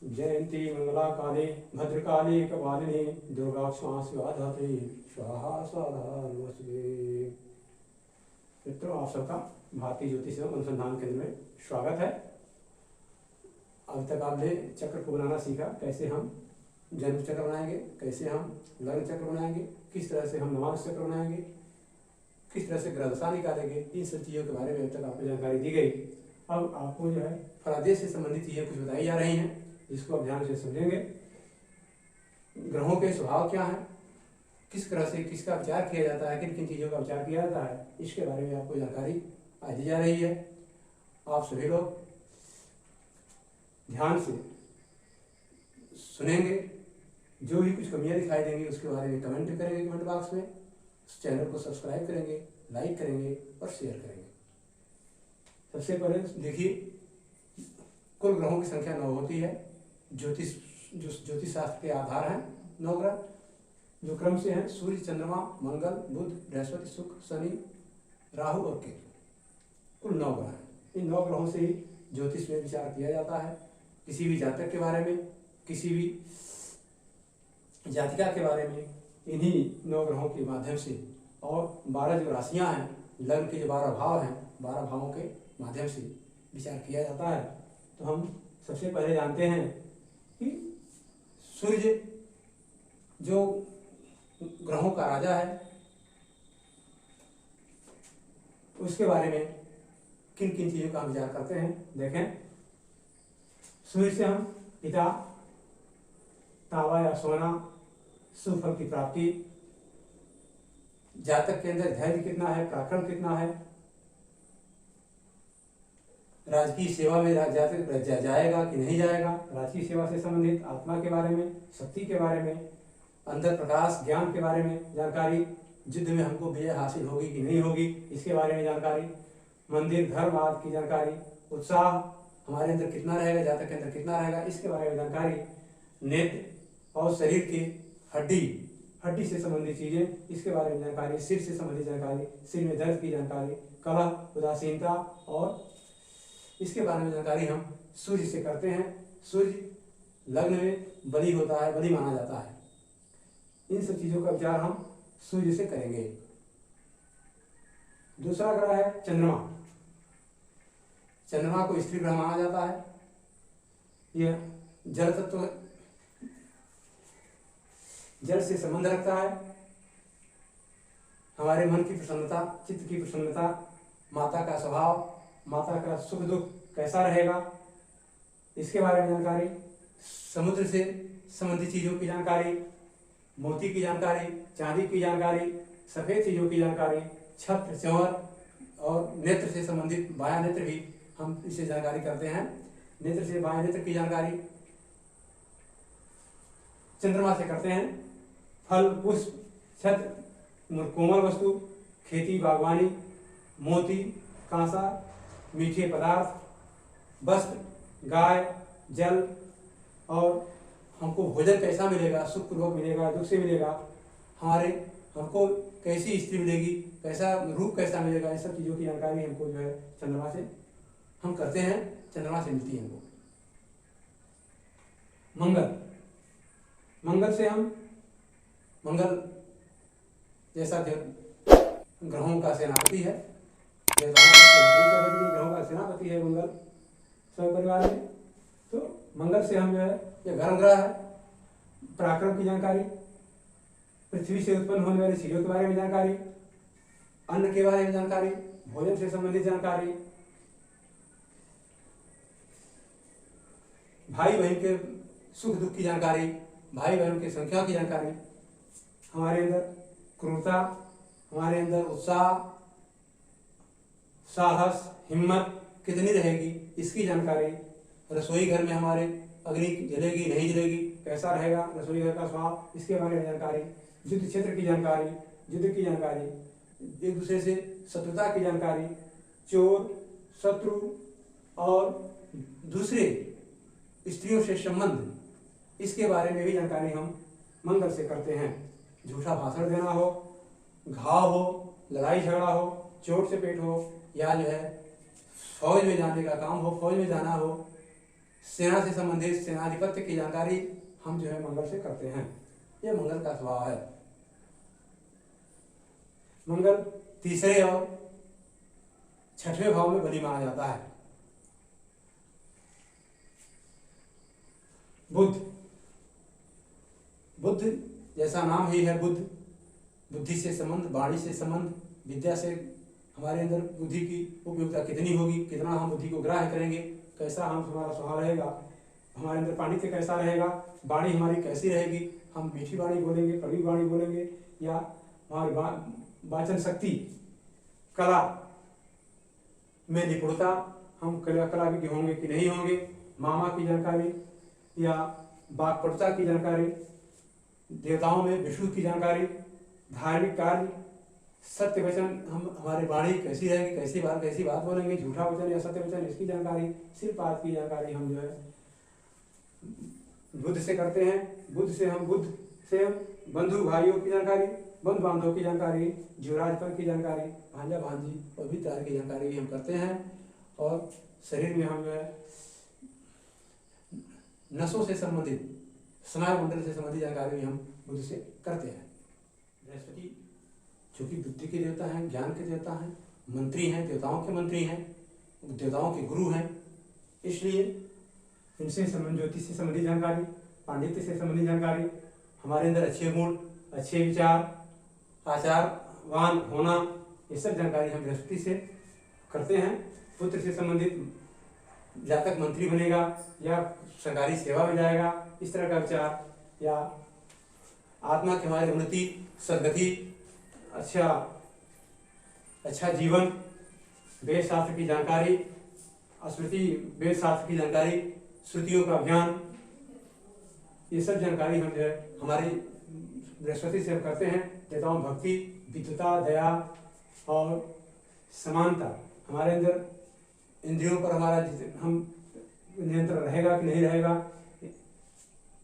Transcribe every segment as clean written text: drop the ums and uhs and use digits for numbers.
जयंती मंगला काली भद्रकाली कपालिनी दुर्गा क्षमा शिवा धात्री स्वाहा स्वाहा नमस्ते। मित्रों, आप सबका भारतीय ज्योतिष एवं अनुसंधान केंद्र में स्वागत है। अभी तक आपने चक्र को बनाना सीखा, कैसे हम जन्म चक्र बनाएंगे, कैसे हम लग्न चक्र बनाएंगे, किस तरह से हम नवांश चक्र बनाएंगे, किस तरह से ग्रहदशा निकालेंगे, इन सब चीज़ों के बारे में अभी तक आपको जानकारी दी गई। अब आपको जो है फलादेश से संबंधित चीज़ें कुछ बताई जा रही हैं, जिसको आप ध्यान से समझेंगे। ग्रहों के स्वभाव क्या है, किस तरह से किसका विचार किया जाता है, किन किन चीज़ों का विचार किया जाता है, इसके बारे में आपको जानकारी आज दी जा रही है। आप सभी लोग ध्यान से सुनेंगे, जो भी कुछ कमियां दिखाई देंगी उसके बारे में कमेंट करेंगे कमेंट बॉक्स में, उस चैनल को सब्सक्राइब करेंगे, लाइक करेंगे और शेयर करेंगे। सबसे पहले देखिए, कुल ग्रहों की संख्या 9 होती है। ज्योतिष शास्त्र के आधार हैं 9 ग्रह, जो क्रम से हैं सूर्य, चंद्रमा, मंगल, बुध, बृहस्पति, शुक्र, शनि, राहु और केतु। कुल 9 ग्रह हैं। इन 9 ग्रहों से ही ज्योतिष में विचार किया जाता है। किसी भी जातक के बारे में, किसी भी जातिका के बारे में इन्हीं 9 ग्रहों के माध्यम से, और 12 जो राशियां हैं, लग्न के जो 12 भाव हैं, 12 भावों के माध्यम से विचार किया जाता है। तो हम सबसे पहले जानते हैं कि सूर्य जो ग्रहों का राजा है, उसके बारे में किन किन चीज़ों का हम विचार करते हैं। देखें, सूर्य से हम पिता, तावा या सोना, शुभ फल की प्राप्ति, जातक के अंदर धैर्य कितना है, पराक्रम कितना है, राजकीय सेवा में जातक जाएगा कि नहीं जाएगा, राजकीय सेवा से संबंधित आत्मा के बारे में, शक्ति के बारे में, अंदर प्रकाश ज्ञान के बारे में जानकारी, युद्ध में हमको विजय हासिल होगी कि नहीं होगी इसके बारे में जानकारी, मंदिर धर्म आदि की जानकारी, उत्साह हमारे अंदर कितना रहेगा, जातक के अंदर कितना रहेगा, इसके बारे में जानकारी, नेत्र और शरीर की हड्डी से संबंधित चीज़ें, इसके बारे में जानकारी, सिर से संबंधित जानकारी, सिर में दर्द की जानकारी, कलह, उदासीनता और इसके बारे में जानकारी हम सूर्य से करते हैं। सूर्य लग्न में बलि होता है, बलि माना जाता है। इन सब चीज़ों का विचार हम सूर्य से करेंगे। दूसरा ग्रह है चंद्रमा। चंद्रमा को स्त्री ग्रह माना जाता है। यह जल तत्व, जल से संबंध रखता है। हमारे मन की प्रसन्नता, चित्त की प्रसन्नता, माता का स्वभाव, माता का सुख दुख कैसा रहेगा, इसके बारे में जानकारी, समुद्र से संबंधित चीज़ों की जानकारी, मोती की जानकारी, चांदी की जानकारी, सफ़ेद चीज़ों की जानकारी, छत्र, चंवर और नेत्र से संबंधित बायां नेत्र भी हम इससे जानकारी करते हैं। नेत्र से बायां नेत्र की जानकारी चंद्रमा से करते हैं। फल, पुष्प, छत्र, कोमल वस्तु, खेती बागवानी, मोती, कांसा, मीठे पदार्थ, वस्त्र, गाय, जल, और हमको भोजन कैसा मिलेगा, सुखपूर्वक मिलेगा, दुख से मिलेगा, हमको कैसी स्त्री मिलेगी, कैसा रूप कैसा मिलेगा, इन सब चीज़ों की जानकारी हमको जो है चंद्रमा से हम करते हैं, चंद्रमा से मिलती है हमको। मंगल से हम, मंगल जैसा ग्रहों का सेनापति है, ग्रहों का सेनापति है मंगल सब परिवार में। तो मंगल से हम जो है, यह गर्म ग्रह है, पराक्रम की जानकारी, पृथ्वी से उत्पन्न होने वाली चीजों के बारे में जानकारी, अन्न के बारे में जानकारी, भोजन से संबंधित जानकारी, भाई बहन के सुख दुख की जानकारी, भाई बहन की संख्या की जानकारी, हमारे अंदर क्रूरता, हमारे अंदर उत्साह, साहस, हिम्मत कितनी रहेगी इसकी जानकारी, रसोई घर में हमारे अग्नि जलेगी नहीं जलेगी, कैसा रहेगा रसोई घर का स्वाद, इसके बारे में जानकारी, युद्ध क्षेत्र की जानकारी, युद्ध की जानकारी, एक दूसरे से शत्रुता की जानकारी, चोर, शत्रु और दूसरे स्त्रियों से संबंध, इसके बारे में भी जानकारी हम मंगल से करते हैं। झूठा भाषण देना हो, घाव हो, लड़ाई झगड़ा हो, चोट चपेट हो, या जो है फौज में जाने का काम हो, फौज में जाना हो, सेना से संबंधित सेनाधिपत्य की जानकारी हम जो है मंगल से करते हैं। यह मंगल का स्वभाव है। मंगल तीसरे और छठवें भाव में बलि माना जाता है। बुध, बुध जैसा नाम ही है बुध, बुद्धि से संबंध, वाणी से संबंध, विद्या से हमारे अंदर बुद्धि की उपयोगिता कितनी होगी, कितना हम बुद्धि को ग्राह्य करेंगे, कैसा हमारा स्वभाव रहेगा, हमारे अंदर पांडित्य कैसा रहेगा, वाणी हमारी कैसी रहेगी, हम मीठी वाणी बोलेंगे, कड़वी वाणी बोलेंगे, या हमारी वाचन शक्ति, कला में निपुणता, हम कला के होंगे कि नहीं होंगे, मामा की जानकारी या वाक्पटुता की जानकारी, देवताओं में विष्णु की जानकारी, धार्मिक कार्य, सत्य वचन, हम हमारी वाणी कैसी रहेगी, कैसी बात बोलेंगे, झूठा वचन या सत्य वचन, इसकी जानकारी, सिर्फ बात की जानकारी हम जो है बुध से करते हैं। बुध से हम बंधु भाइयों की जानकारी, बंधु बांधवों की जानकारी, जीवराजपन की जानकारी, भांजा भांजी और भी तरह की जानकारी भी हम करते हैं। और शरीर में हम जो है नसों से संबंधित, स्नायु मंडल से संबंधित जानकारी भी हम बुध से करते हैं। बृहस्पति चूँकि बुद्धि के देवता हैं, ज्ञान के देवता हैं, मंत्री हैं, देवताओं के मंत्री हैं, देवताओं के गुरु हैं, इसलिए इनसे ज्योतिष से संबंधित जानकारी, पांडित्य से संबंधित जानकारी, हमारे अंदर अच्छे गुण, अच्छे विचार, आचारवान होना, ये सब जानकारी हम बृहस्पति से करते हैं। पुत्र से संबंधित जातक मंत्री बनेगा या सरकारी सेवा में जाएगा, इस तरह का विचार, या आत्मा के हमारी उन्नति, सद्गति, अच्छा जीवन, वेद शास्त्र की जानकारी, स्मृति वेद शास्त्र की जानकारी, श्रुतियों का ज्ञान, ये सब जानकारी हम जो है हमारी बृहस्पति से हम करते हैं। देवताओं भक्ति, विद्युता, दया और समानता, हमारे अंदर इंद्रियों पर हमारा हम नियंत्रण रहेगा कि नहीं रहेगा,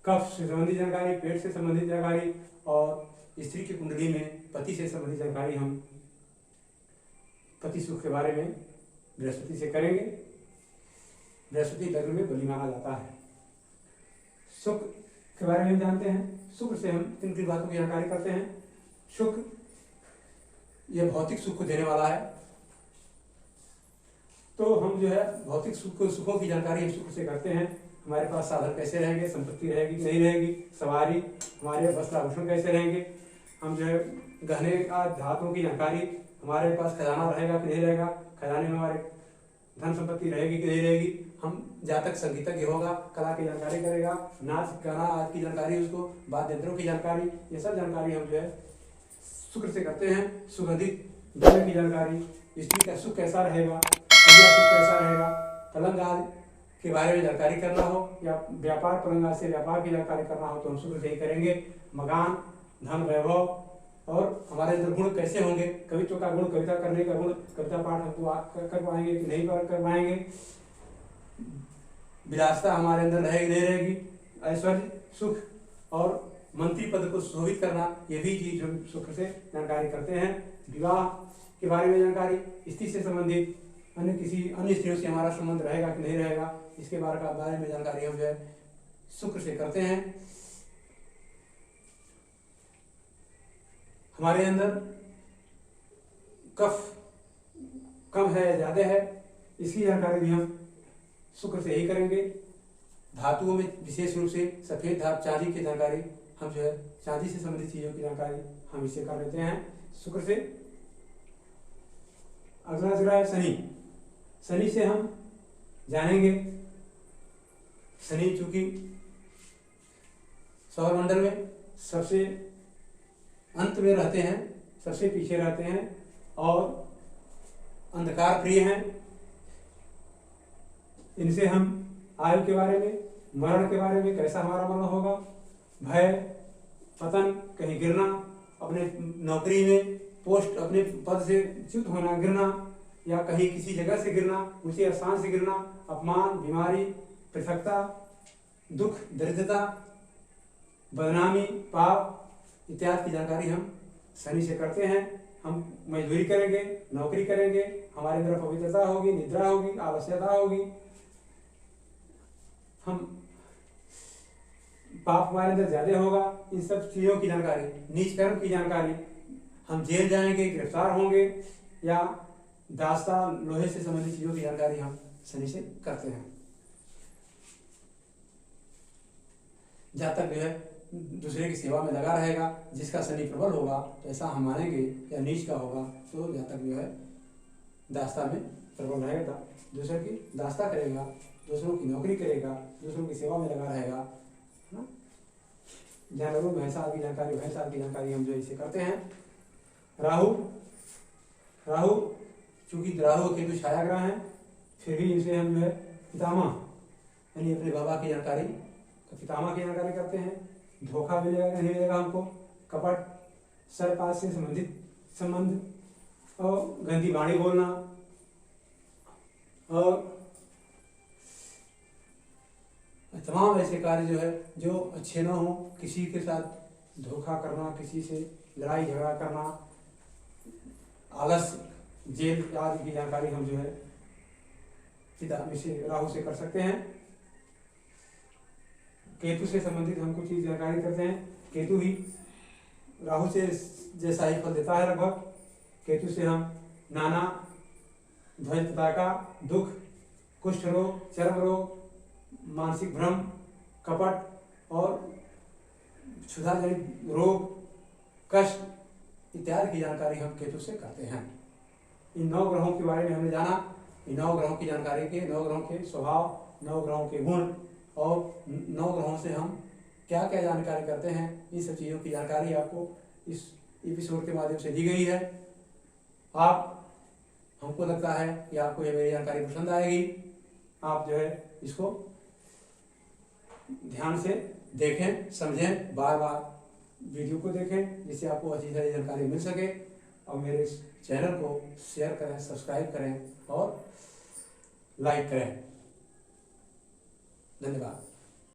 कफ से संबंधित जानकारी, पेट से संबंधित जानकारी, और स्त्री की कुंडली में पति से संबंधित जानकारी हम पति सुख के बारे में बृहस्पति से करेंगे। बृहस्पति लग्न में बलि माना जाता है। शुक्र के बारे में जानते हैं। शुक्र से हम किन बातों की जानकारी करते हैं। शुक्र यह भौतिक सुख को देने वाला है, तो हम जो है भौतिक सुखों की जानकारी हम शुक्र से करते हैं। हमारे पास साधन कैसे रहेंगे, संपत्ति रहेगी कि नहीं रहेगी, सवारी, हमारे वस्त्राभूषण कैसे रहेंगे, हम जो है गहने का धातुओं की जानकारी, हमारे पास खजाना रहेगा कि नहीं रहेगा, खजाने में हमारे धन संपत्ति रहेगी कि नहीं रहेगी, हम जातक संगीतज्ञ होगा, कला की जानकारी करेगा, नाच गाना आदि की जानकारी, उसको वाद्य यंत्रों की जानकारी, ये सब जानकारी हम जो है शुक्र से करते हैं। सुगंधित द्रव्य की जानकारी, स्त्री का सुख कैसा रहेगा, सुख कैसा रहेगा, पलंग आदि के बारे में जानकारी करना हो, या व्यापार पलंग से व्यापार की जानकारी करना हो, तो हम शुक्र से ही करेंगे। मकान, धन, वैभव, और हमारे अंदर गुण कैसे होंगे, कवित्व का गुण, कविता करने का गुण, कविता पाठ हमको कर पाएंगे कि नहीं कर पाएंगे, विलासता हमारे अंदर रहेगी नहीं रहेगी, ऐश्वर्य, सुख और मंत्री पद को शोभित करना, ये भी चीज हम शुक्र से जानकारी करते हैं। विवाह के बारे में जानकारी, स्त्री से संबंधित, किसी अन्य स्त्रियों से हमारा संबंध रहेगा कि नहीं रहेगा, इसके बारे में जानकारी हम जो है शुक्र से करते हैं। हमारे अंदर कफ कम है, ज्यादा है, इसकी जानकारी भी हम शुक्र से ही करेंगे। धातुओं में विशेष रूप से सफेद धातु, चांदी की जानकारी, हम जो है चांदी से संबंधित चीजों की जानकारी हम इससे कर लेते हैं शुक्र से। अगला ग्रह है शनि। शनि से हम जानेंगे, शनि चूंकि सौरमंडल में सबसे अंत में रहते हैं, सबसे पीछे रहते हैं और अंधकार प्रिय हैं। इनसे हम आयु के बारे में, मरण के बारे में, कैसा हमारा मरण होगा, भय, पतन, कहीं गिरना, अपने नौकरी में पोस्ट, अपने पद से च्युत होना, गिरना, या कहीं किसी जगह से गिरना, उसी स्थान से गिरना, अपमान, बीमारी, पृथकता, दुख, दरिद्रता, बदनामी, पाप इत्यादि की जानकारी हम शनि से करते हैं। हम मजदूरी करेंगे, नौकरी करेंगे, हमारे अंदर पवित्रता होगी, निद्रा होगी, आलस्यता होगी, हम पाप हमारे अंदर ज्यादा होगा, इन सब चीजों की जानकारी, नीच कर्म की जानकारी, हम जेल जाएंगे, गिरफ्तार होंगे, या दास्ता लोहे से संबंधित चीजों की जानकारी हम शनि से करते हैं। जहाँ तक जो है दूसरे की सेवा में लगा रहेगा, जिसका शनि प्रबल होगा तो ऐसा हम मानेंगे, या नीच का होगा तो जहाँ तक जो है दास्ता में प्रबल रहेगा, दूसरे की दास्ता करेगा, दूसरों की नौकरी करेगा, दूसरों की सेवा में लगा रहेगा, है ना। जानवरों भैंस आदि की जानकारी हम जो इसे करते हैं। राहु चूंकि राहु केतु छाया ग्रह है, फिर भी इनसे हम जो है पितामह यानी अपने बाबा की जानकारी, पितामह की जानकारी करते हैं। धोखा मिलेगा नहीं मिलेगा हमको, कपट, सर्पात से संबंधित संबंध, और गंदी वाणी बोलना, और तमाम ऐसे कार्य जो है जो अच्छे ना हो, किसी के साथ धोखा करना, किसी से लड़ाई झगड़ा करना, आलस्य, जेल आदि की जानकारी हम जो है राहु से कर सकते हैं। केतु से संबंधित हम कुछ चीज जानकारी करते हैं। केतु ही राहु से जैसा ही फल देता है लगभग। केतु से हम नाना ध्वज पताका, दुख, कुष्ठ रोग, चर्म रोग, मानसिक भ्रम, कपट और क्षुधा जनित रोग, कष्ट इत्यादि की जानकारी हम केतु से करते हैं। इन 9 ग्रहों के बारे में हमने जाना। इन 9 ग्रहों की जानकारी के, 9 ग्रहों के स्वभाव, 9 ग्रहों के गुण, और 9 ग्रहों से हम क्या क्या जानकारी करते हैं, इन सब चीज़ों की जानकारी आपको इस एपिसोड के माध्यम से दी गई है। हमको लगता है कि आपको ये मेरी जानकारी पसंद आएगी। आप जो है इसको ध्यान से देखें, समझें, बार बार वीडियो को देखें, जिससे आपको अच्छी सारी जानकारी मिल सके। और मेरे इस चैनल को शेयर करें, सब्सक्राइब करें और लाइक करें। धन्यवाद।